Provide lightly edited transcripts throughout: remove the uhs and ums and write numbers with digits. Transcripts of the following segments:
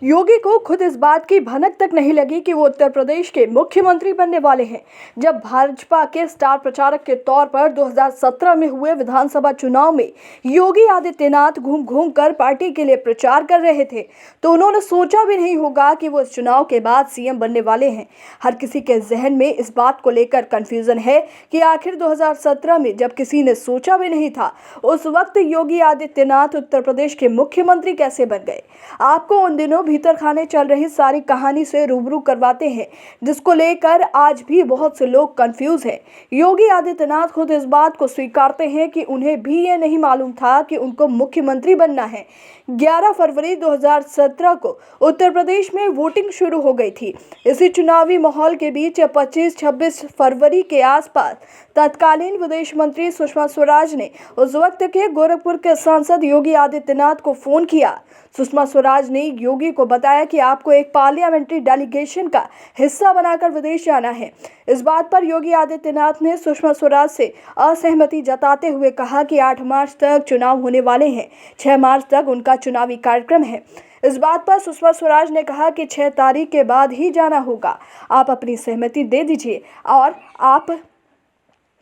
योगी को खुद इस बात की भनक तक नहीं लगी कि वो उत्तर प्रदेश के मुख्यमंत्री बनने वाले हैं। जब भाजपा के स्टार प्रचारक के तौर पर 2017 में हुए विधानसभा चुनाव में योगी आदित्यनाथ घूम घूम कर पार्टी के लिए प्रचार कर रहे थे, तो उन्होंने सोचा भी नहीं होगा कि वो इस चुनाव के बाद सीएम बनने वाले हैं। हर किसी के जहन में इस बात को लेकर कंफ्यूजन है कि आखिर 2017 में जब किसी ने सोचा भी नहीं था, उस वक्त योगी आदित्यनाथ उत्तर प्रदेश के मुख्यमंत्री कैसे बन गए। आपको उन दिनों भीतर खाने चल रही सारी कहानी से रूबरू करवाते हैं, जिसको लेकर आज भी बहुत से लोग कंफ्यूज हैं। योगी आदित्यनाथ खुद इस बात को स्वीकारते हैं कि उन्हें भी ये नहीं मालूम था कि उनको मुख्यमंत्री बनना है। 11 फरवरी 2017 को उत्तर प्रदेश में वोटिंग शुरू हो गई थी। इसी चुनावी माहौल के बीच 25-26 फरवरी के आसपास तत्कालीन विदेश मंत्री सुषमा स्वराज ने उस वक्त के गोरखपुर के सांसद योगी आदित्यनाथ को फोन किया। सुषमा स्वराज ने योगी को बताया कि आपको एक पार्लियामेंट्री डेलीगेशन का हिस्सा बनाकर विदेश जाना है। इस बात पर योगी आदित्यनाथ ने सुषमा स्वराज से असहमति जताते हुए कहा कि 8 मार्च तक चुनाव होने वाले हैं, 6 मार्च तक उनका चुनावी कार्यक्रम है। इस बात पर सुषमा स्वराज ने कहा कि 6 तारीख के बाद ही जाना होगा। आप अपनी सहमति दे दीजिए और आप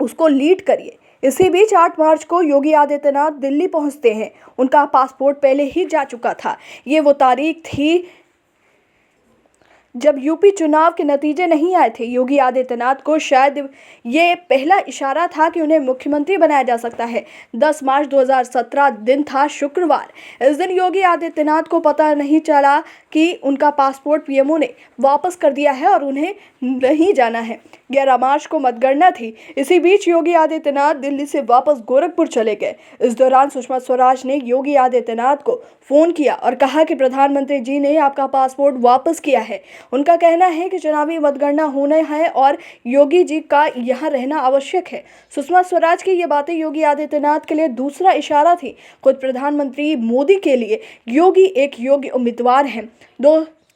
उसको लीड करिए। इसी बीच 8 मार्च को योगी आदित्यनाथ दिल्ली पहुंचते हैं। उनका पासपोर्ट पहले ही जा चुका था। ये वो तारीख थी जब यूपी चुनाव के नतीजे नहीं आए थे। योगी आदित्यनाथ को शायद ये पहला इशारा था कि उन्हें मुख्यमंत्री बनाया जा सकता है। 10 मार्च 2017 दिन था, शुक्रवार। इस दिन योगी आदित्यनाथ को पता नहीं चला कि उनका पासपोर्ट पीएमओ ने वापस कर दिया है और उन्हें नहीं जाना है। 11 मार्च को मतगणना थी। इसी बीच योगी आदित्यनाथ दिल्ली से वापस गोरखपुर चले गए। इस दौरान सुषमा स्वराज ने योगी आदित्यनाथ को फोन किया और कहा कि प्रधानमंत्री जी ने आपका पासपोर्ट वापस किया है। उनका कहना है कि चुनावी मतगणना होना है और योगी जी का यहाँ रहना आवश्यक है। सुषमा स्वराज की ये बातें योगी आदित्यनाथ के लिए दूसरा इशारा थी। खुद प्रधानमंत्री मोदी के लिए योगी एक योग्य उम्मीदवार हैं।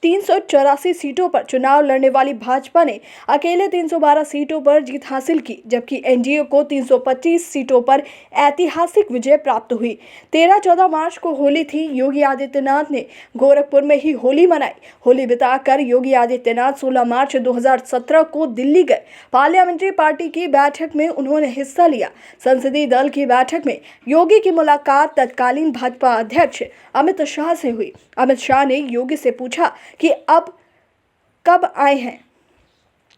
384 सीटों पर चुनाव लड़ने वाली भाजपा ने अकेले 312 सीटों पर जीत हासिल की, जबकि एनडीए को 325 सीटों पर ऐतिहासिक विजय प्राप्त हुई। 13-14 मार्च को होली थी। योगी आदित्यनाथ ने गोरखपुर में ही होली मनाई। होली बिताकर योगी आदित्यनाथ 16 मार्च 2017 को दिल्ली गए। पार्लियामेंट्री पार्टी की बैठक में उन्होंने हिस्सा लिया। संसदीय दल की बैठक में योगी की मुलाकात तत्कालीन भाजपा अध्यक्ष अमित शाह से हुई। अमित शाह ने योगी से पूछा कि अब कब आए हैं।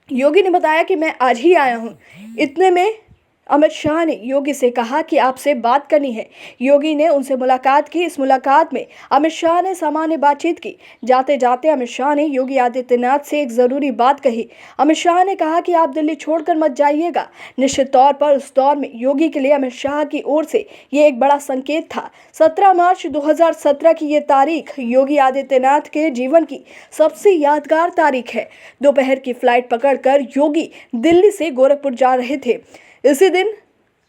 योगी ने बताया कि मैं आज ही आया हूं। इतने में अमित शाह ने योगी से कहा कि आपसे बात करनी है। योगी ने उनसे मुलाकात की। इस मुलाकात में अमित शाह ने सामान्य बातचीत की। जाते जाते अमित शाह ने योगी आदित्यनाथ से एक ज़रूरी बात कही। अमित शाह ने कहा कि आप दिल्ली छोड़कर मत जाइएगा। निश्चित तौर पर उस दौर में योगी के लिए अमित शाह की ओर से ये एक बड़ा संकेत था। 17 मार्च 2017 की ये तारीख योगी आदित्यनाथ के जीवन की सबसे यादगार तारीख है। दोपहर की फ्लाइट पकड़कर योगी दिल्ली से गोरखपुर जा रहे थे। इसी दिन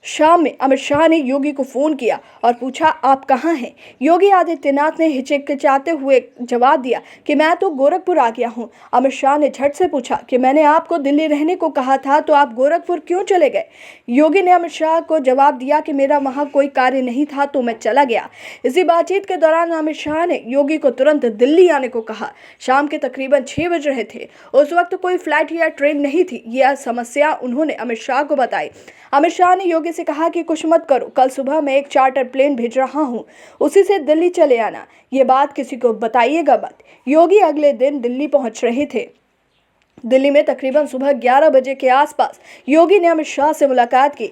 शाम में अमित शाह ने योगी को फोन किया और पूछा, आप कहाँ हैं। योगी आदित्यनाथ ने हिचकिचाते हुए जवाब दिया कि मैं तो गोरखपुर आ गया हूँ। अमित शाह ने झट से पूछा कि मैंने आपको दिल्ली रहने को कहा था, तो आप गोरखपुर क्यों चले गए। योगी ने अमित शाह को जवाब दिया कि मेरा वहाँ कोई कार्य नहीं था, तो मैं चला गया। इसी बातचीत के दौरान अमित शाह ने योगी को तुरंत दिल्ली आने को कहा। शाम के तकरीबन 6 बज रहे थे। उस वक्त कोई फ्लाइट या ट्रेन नहीं थी। यह समस्या उन्होंने अमित शाह को बताई। अमित शाह ने योगी से कहा कि कुछ मत करो, कल सुबह मैं एक चार्टर प्लेन भेज रहा हूं, उसी से दिल्ली चले आना। ये बात किसी को बताइएगा मत। योगी अगले दिन दिल्ली पहुंच रहे थे। दिल्ली में तकरीबन सुबह 11 बजे के आसपास योगी ने अमित शाह से मुलाकात की।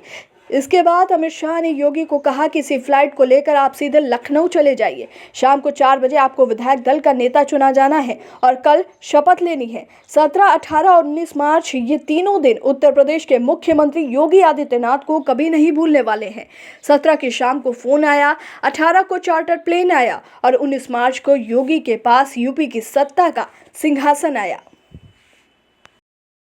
इसके बाद अमित शाह ने योगी को कहा कि इसी फ्लाइट को लेकर आप सीधे लखनऊ चले जाइए। शाम को 4 बजे आपको विधायक दल का नेता चुना जाना है और कल शपथ लेनी है। 17, 18 और 19 मार्च ये तीनों दिन उत्तर प्रदेश के मुख्यमंत्री योगी आदित्यनाथ को कभी नहीं भूलने वाले हैं। 17 की शाम को फोन आया, 18 को चार्टर प्लेन आया और 19 मार्च को योगी के पास यूपी की सत्ता का सिंहासन आया।